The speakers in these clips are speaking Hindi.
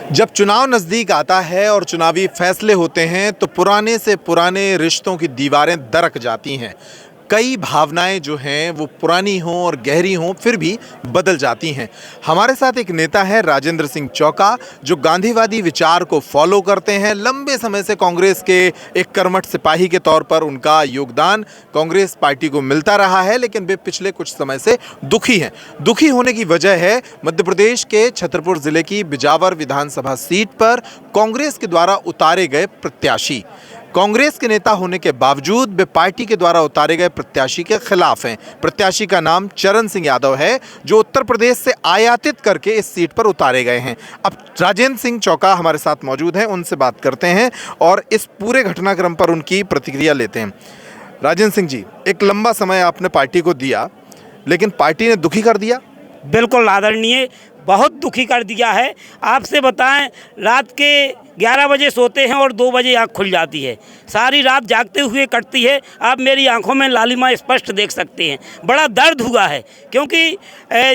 जब चुनाव नज़दीक आता है और चुनावी फैसले होते हैं तो पुराने से पुराने रिश्तों की दीवारें दरक जाती हैं। कई भावनाएं जो हैं वो पुरानी हों और गहरी हों फिर भी बदल जाती हैं। हमारे साथ एक नेता है राजेंद्र सिंह चौका, जो गांधीवादी विचार को फॉलो करते हैं। लंबे समय से कांग्रेस के एक कर्मठ सिपाही के तौर पर उनका योगदान कांग्रेस पार्टी को मिलता रहा है, लेकिन वे पिछले कुछ समय से दुखी हैं। दुखी होने की वजह है मध्य प्रदेश के छतरपुर जिले की बिजावर विधानसभा सीट पर कांग्रेस के द्वारा उतारे गए प्रत्याशी। कांग्रेस के नेता होने के बावजूद वे पार्टी के द्वारा उतारे गए प्रत्याशी के खिलाफ हैं। प्रत्याशी का नाम चरण सिंह यादव है, जो उत्तर प्रदेश से आयातित करके इस सीट पर उतारे गए हैं। अब राजेंद्र सिंह चौका हमारे साथ मौजूद हैं, उनसे बात करते हैं और इस पूरे घटनाक्रम पर उनकी प्रतिक्रिया लेते हैं। राजेंद्र सिंह जी, एक लंबा समय आपने पार्टी को दिया, लेकिन पार्टी ने दुखी कर दिया। बिल्कुल आदरणीय, बहुत दुखी कर दिया है। आपसे बताएं, रात के 11 बजे सोते हैं और 2 बजे आँख खुल जाती है। सारी रात जागते हुए कटती है। आप मेरी आंखों में लालिमा स्पष्ट देख सकते हैं। बड़ा दर्द हुआ है, क्योंकि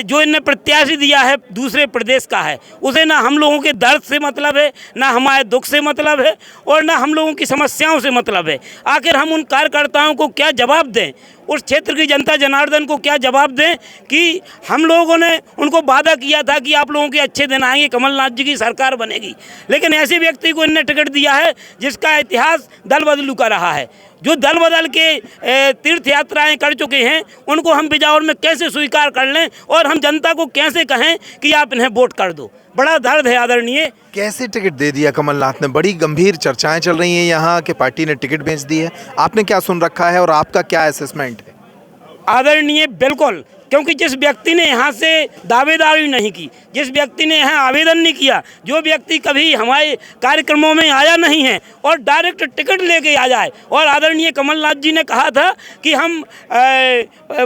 जो इन्हें प्रत्याशी दिया है दूसरे प्रदेश का है। उसे ना हम लोगों के दर्द से मतलब है, ना हमारे दुख से मतलब है, और ना हम लोगों की समस्याओं से मतलब है। आखिर हम उन कार्यकर्ताओं को क्या जवाब दें, उस क्षेत्र की जनता जनार्दन को क्या जवाब दें कि हम लोगों ने उनको वादा किया था कि आप लोगों के अच्छे दिन आएंगे, कमलनाथ जी की सरकार बनेगी, लेकिन ऐसे व्यक्ति को इन्हें टिकट दिया है जिसका इतिहास दल बदलू का रहा है। जो दल बदल के तीर्थ यात्राएं कर चुके हैं, उनको हम बिजावर में कैसे स्वीकार कर लें और हम जनता को कैसे कहें कि आप इन्हें वोट कर दो। बड़ा दर्द है आदरणीय। कैसे टिकट दे दिया कमलनाथ ने? बड़ी गंभीर चर्चाएं चल रही हैं यहाँ कि पार्टी ने टिकट बेच दी है। आपने क्या सुन रखा है और आपका क्या असेसमेंट है? आदरणीय, बिल्कुल, क्योंकि जिस व्यक्ति ने यहाँ से दावेदारी नहीं की, जिस व्यक्ति ने यहाँ आवेदन नहीं किया, जो व्यक्ति कभी हमारे कार्यक्रमों में आया नहीं है और डायरेक्ट टिकट लेके आ जाए, और आदरणीय कमलनाथ जी ने कहा था कि हम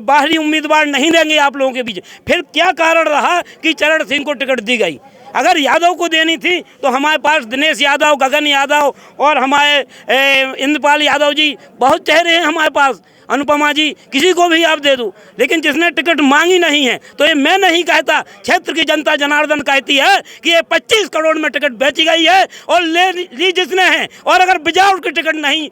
बाहरी उम्मीदवार नहीं देंगे आप लोगों के बीच, फिर क्या कारण रहा कि चरण सिंह को टिकट दी गई? अगर यादव को देनी थी तो हमारे पास दिनेश यादव, गगन यादव और हमारे इंद्रपाल यादव जी बहुत चेहरे हैं हमारे पास, अनुपमा जी, किसी को भी आप दे दो। लेकिन जिसने टिकट मांगी नहीं है, तो ये मैं नहीं कहता, क्षेत्र की जनता जनार्दन कहती है कि ये 25 करोड़ में टिकट बेची गई है और ले ली जिसने है। और अगर बिजावर की टिकट नहीं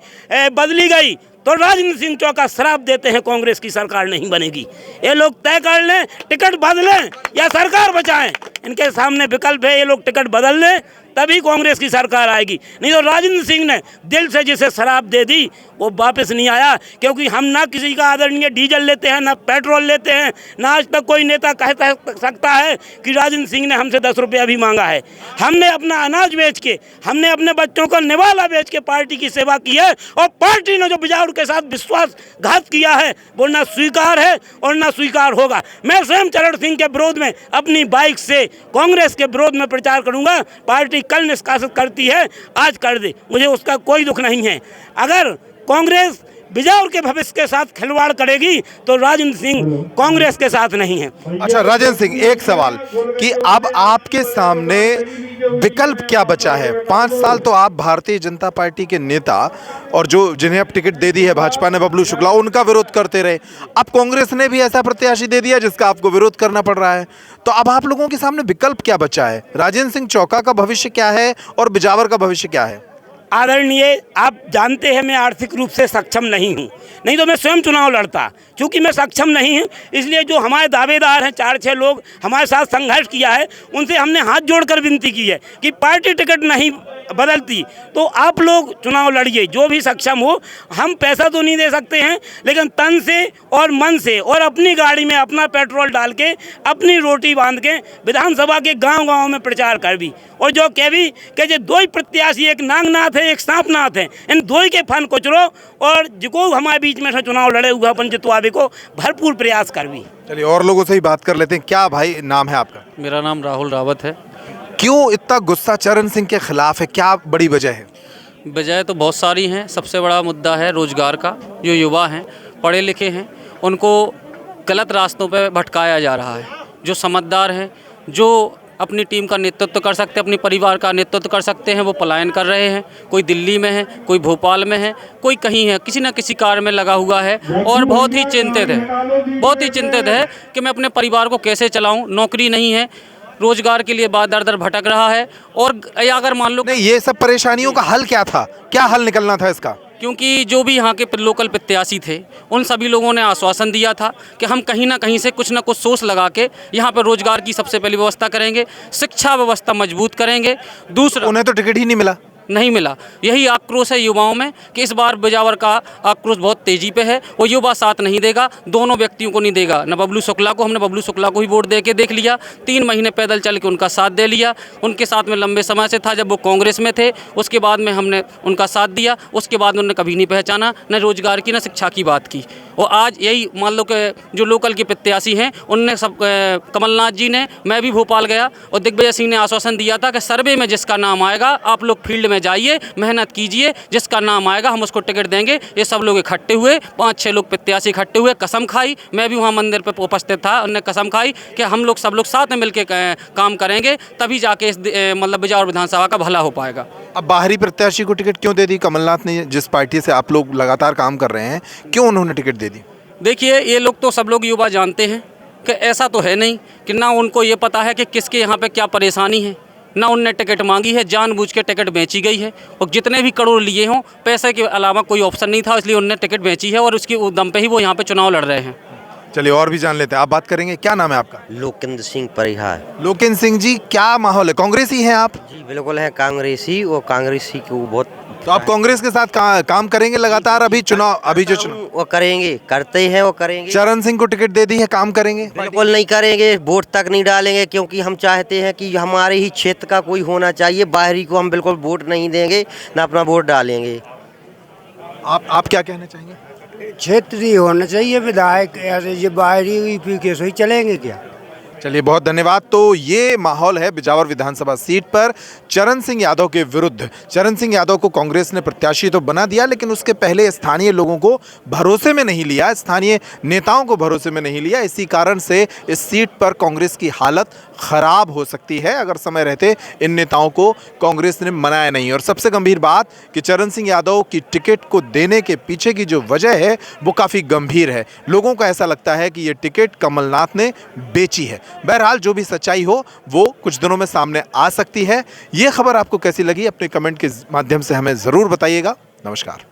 बदली गई तो राजेंद्र सिंह चौका श्राप देते हैं, कांग्रेस की सरकार नहीं बनेगी। ये लोग तय कर लें, टिकट बदलें या सरकार बचाएं। इनके सामने विकल्प है, ये लोग टिकट बदल लें तभी कांग्रेस की सरकार आएगी, नहीं तो राजेंद्र सिंह ने दिल से जिसे शराब दे दी वो वापस नहीं आया। क्योंकि हम ना किसी का आदरणीय डीजल लेते हैं, ना पेट्रोल लेते हैं, ना आज तक कोई नेता कह सकता है कि राजेंद्र सिंह ने हमसे 10 रुपया भी मांगा है। हमने अपना अनाज बेच के, हमने अपने बच्चों का निवाला बेच के पार्टी की सेवा की है, और पार्टी ने जो बिजावर के साथ विश्वासघात किया है वो ना स्वीकार है और ना स्वीकार होगा। मैं स्वयं चरण सिंह के विरोध में अपनी बाइक से कांग्रेस के विरोध में प्रचार करूंगा। पार्टी कल निष्कासित करती है, आज कर दे, मुझे उसका कोई दुख नहीं है। अगर कांग्रेस बिजावर के भविष्य के साथ खिलवाड़ करेगी तो राजेंद्र सिंह कांग्रेस के साथ नहीं है। अच्छा राजेंद्र सिंह, एक सवाल कि अब आपके सामने विकल्प क्या बचा है? 5 साल तो आप भारतीय जनता पार्टी के नेता और जो जिन्हें अब टिकट दे दी है भाजपा ने, बबलू शुक्ला, उनका विरोध करते रहे। अब कांग्रेस ने भी ऐसा प्रत्याशी दे दिया जिसका आपको विरोध करना पड़ रहा है। तो अब आप लोगों के सामने विकल्प क्या बचा है? राजेंद्र सिंह चौका का भविष्य क्या है और बिजावर का भविष्य क्या है? आदरणीय, आप जानते हैं मैं आर्थिक रूप से सक्षम नहीं हूं, नहीं तो मैं स्वयं चुनाव लड़ता। क्योंकि मैं सक्षम नहीं हूं, इसलिए जो हमारे दावेदार हैं 4-6 लोग हमारे साथ संघर्ष किया है, उनसे हमने हाथ जोड़कर विनती की है कि पार्टी टिकट नहीं बदलती तो आप लोग चुनाव लड़िए, जो भी सक्षम हो। हम पैसा तो नहीं दे सकते हैं, लेकिन तन से और मन से और अपनी गाड़ी में अपना पेट्रोल डाल के, अपनी रोटी बांध के विधानसभा के गांव-गांव में प्रचार कर भी, और जो कह भी कि जो 2 ही प्रत्याशी, एक नागनाथ है, एक सांपनाथ है, इन 2 ही के फन कुचलो और जिको हमारे बीच में से चुनाव लड़े हुआ अपन जितवावे को भरपूर प्रयास कर भी। चलिए और लोगों से ही बात कर लेते हैं। क्या भाई नाम है आपका? मेरा नाम राहुल रावत है। क्यों इतना गुस्सा चरण सिंह के खिलाफ है? क्या बड़ी वजह है? वजह तो बहुत सारी हैं। सबसे बड़ा मुद्दा है रोजगार का। जो युवा हैं, पढ़े लिखे हैं, उनको गलत रास्तों पर भटकाया जा रहा है। जो समझदार हैं, जो अपनी टीम का नेतृत्व कर सकते हैं, अपने परिवार का नेतृत्व कर सकते हैं, वो पलायन कर रहे हैं। कोई दिल्ली में है, कोई भोपाल में है, कोई कहीं है, किसी न किसी कार्य में लगा हुआ है और बहुत ही चिंतित है कि मैं अपने परिवार को कैसे चलाऊं। नौकरी नहीं है, रोजगार के लिए दर दर भटक रहा है। और या अगर मान लो नहीं, ये सब परेशानियों का हल क्या था, क्या हल निकलना था इसका? क्योंकि जो भी यहाँ के लोकल प्रत्याशी थे उन सभी लोगों ने आश्वासन दिया था कि हम कहीं ना कहीं से कुछ ना कुछ सोच लगा के यहाँ पर रोजगार की सबसे पहली व्यवस्था करेंगे, शिक्षा व्यवस्था मजबूत करेंगे। दूसरा, उन्हें तो टिकट ही नहीं मिला। नहीं मिला। यही आक्रोश है युवाओं में कि इस बार बिजावर का आक्रोश बहुत तेजी पे है। वो युवा साथ नहीं देगा, दोनों व्यक्तियों को नहीं देगा। न बबलू शुक्ला को, हमने बबलू शुक्ला को ही वोट दे के देख लिया, 3 महीने पैदल चल के उनका साथ दे लिया। उनके साथ में लंबे समय से था, जब वो कांग्रेस में थे, उसके बाद में हमने उनका साथ दिया। उसके बाद उन्होंने कभी नहीं पहचाना, न रोजगार की न शिक्षा की बात की। और आज यही मान लो कि जो लोकल के प्रत्याशी हैं उनने सब, कमलनाथ जी ने, मैं भी भोपाल गया और दिग्विजय सिंह ने आश्वासन दिया था कि सर्वे में जिसका नाम आएगा आप लोग फील्ड में जाइए, मेहनत कीजिए, जिसका नाम आएगा हम उसको टिकट देंगे। ये सब लोग इकट्ठे हुए, 5-6 लोग प्रत्याशी इकट्ठे हुए, कसम खाई। मैं भी वहाँ मंदिर पर उपस्थित था, उन्होंने कसम खाई कि हम लोग सब लोग साथ में मिलकर काम करेंगे, तभी जाके इस मतलब बिजावर विधानसभा का भला हो पाएगा। अब बाहरी प्रत्याशी को टिकट क्यों दे दी कमलनाथ ने? जिस पार्टी से आप लोग लगातार काम कर रहे हैं, क्यों उन्होंने टिकट दे दी? देखिए, ये लोग तो सब लोग युवा जानते हैं कि ऐसा तो है नहीं कि ना उनको ये पता है कि किसके यहाँ पे क्या परेशानी है, ना उनने टिकट मांगी है, जानबूझ के टिकट बेची गई है। और जितने भी करोड़ लिए हों, पैसे के अलावा कोई ऑप्शन नहीं था, इसलिए उनने टिकट बेची है और उसकी दम पे ही वो यहाँ पे चुनाव लड़ रहे हैं। चलिए और भी जान लेते हैं, आप बात करेंगे। क्या नाम है आपका? लोकेंद्र सिंह परिहार। लोकेंद्र सिंह जी, क्या माहौल है? कांग्रेसी हैं आप? जी बिल्कुल है कांग्रेसी, और कांग्रेसी को बहुत। तो आप कांग्रेस के साथ काम करेंगे लगातार? अभी जो चुनाव वो करेंगे, करते हैं, वो करेंगे। चरण सिंह को टिकट दे दी है, काम करेंगे? बिल्कुल नहीं करेंगे, वोट तक नहीं डालेंगे, क्योंकि हम चाहते हैं कि हमारे ही क्षेत्र का कोई होना चाहिए। बाहरी को हम बिल्कुल वोट नहीं देंगे, ना अपना वोट डालेंगे। आप क्या कहना चाहेंगे? क्षेत्रीय होना चाहिए विधायक, ऐसे ये बाहरी यूपी के सही चलेंगे क्या? चलिए बहुत धन्यवाद। तो ये माहौल है बिजावर विधानसभा सीट पर चरण सिंह यादव के विरुद्ध। चरण सिंह यादव को कांग्रेस ने प्रत्याशी तो बना दिया, लेकिन उसके पहले स्थानीय लोगों को भरोसे में नहीं लिया, स्थानीय नेताओं को भरोसे में नहीं लिया। इसी कारण से इस सीट पर कांग्रेस की हालत खराब हो सकती है अगर समय रहते इन नेताओं को कांग्रेस ने मनाया नहीं। और सबसे गंभीर बात कि चरण सिंह यादव की टिकट को देने के पीछे की जो वजह है वो काफ़ी गंभीर है। लोगों को ऐसा लगता है कि ये टिकट कमलनाथ ने बेची है। बहरहाल जो भी सच्चाई हो वो कुछ दिनों में सामने आ सकती है। ये खबर आपको कैसी लगी अपने कमेंट के माध्यम से हमें ज़रूर बताइएगा। नमस्कार।